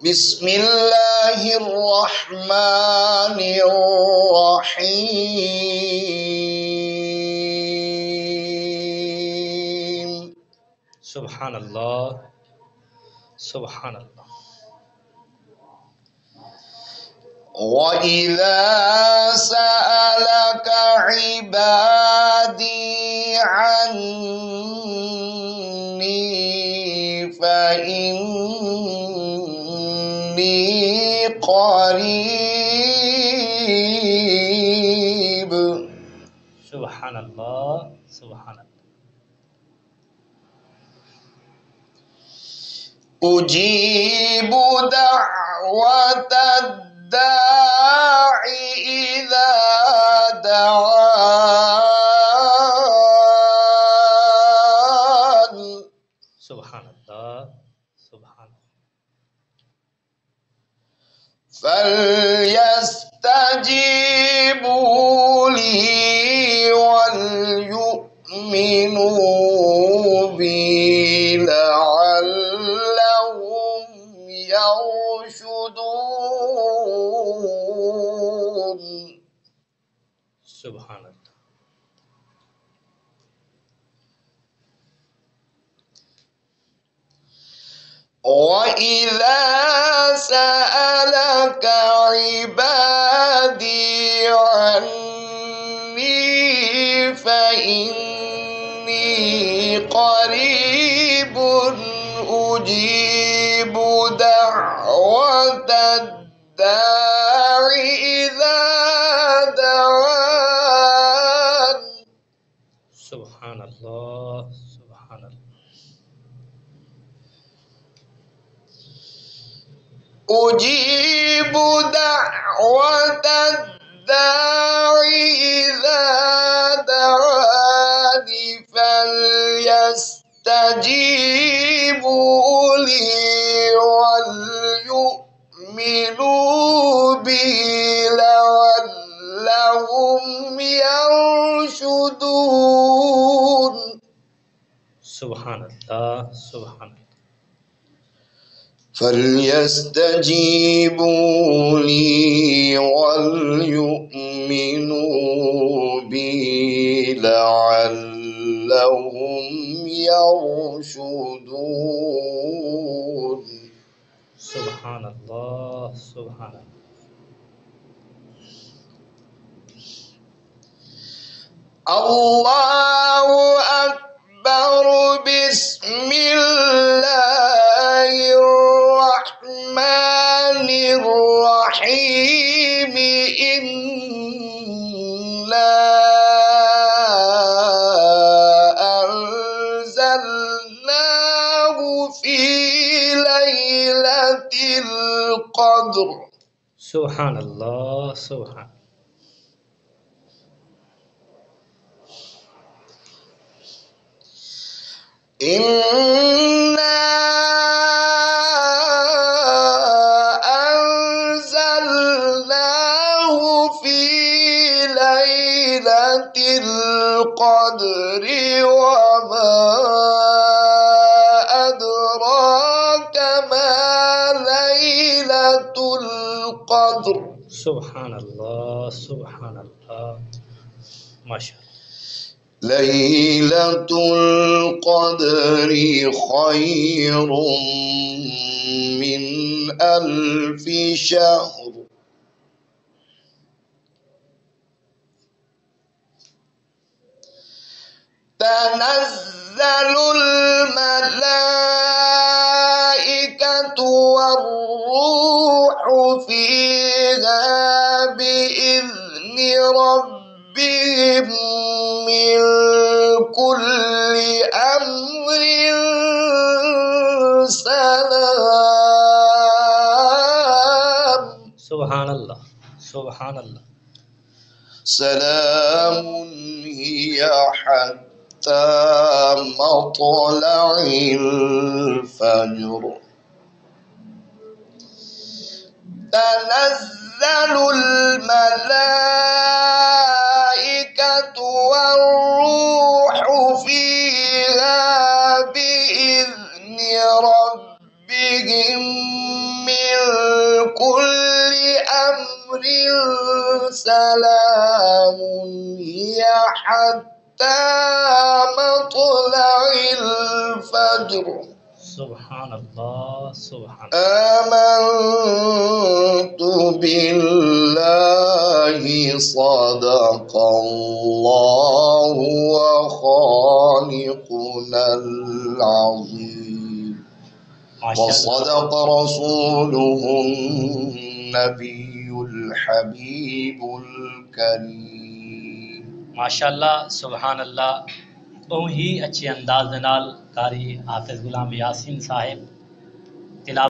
بسم الله الرحمن الرحيم. سبحان الله سبحان الله. وإذا سألك عبادي عني فإني قريب. سبحان الله سبحان الله. أجيب دعوة الداع إذا دعان. سبحان الله سبحان الله. فليستجيبوا لي وليؤمنوا بي لعلهم يرشدون. سبحان الله. وإذا سألك عبادي عني فإني قريب أجيب دعوة الداع إذا دعان. سبحان الله سبحان الله. أجيب دعوة الداع إذا دعاني فليستجيبوا لي وليؤمنوا بي لعلهم يرشدون. سبحان الله سبحان الله. فليستجيبوا لي وليؤمنوا بي لعلهم يرشدون. سبحان الله سبحان الله. الله أكبر. بسم الله الرحمن الرحيم. إنا أنزلناه في ليلة القدر. سبحان الله سبحان. إنا أنزلناه في ليلة القدر وما أدراك ما ليلة القدر. سبحان الله سبحان الله. ما شاء الله. ليلة القدر خير من 1000 شهر. تنزل الملائكة والروح فيها بإذن ربهم من كل أمر سلام. سبحان الله سبحان الله. سلام هي حتى مطلع الفجر. تنزل الملائكة والروح فيها بإذن ربهم من كل أمر سلام هي حتى مطلع الفجر سبحان الله سبحان آمنت بالله صدق الله وخالقنا العظيم وصدق رسوله النبي الحبيب الكريم माशाअल्लाह सुभान अल्लाह बहुत ही अच्छे अंदाज दे नाल कारी हाफिज गुलाम यासीन साहिब तिलावत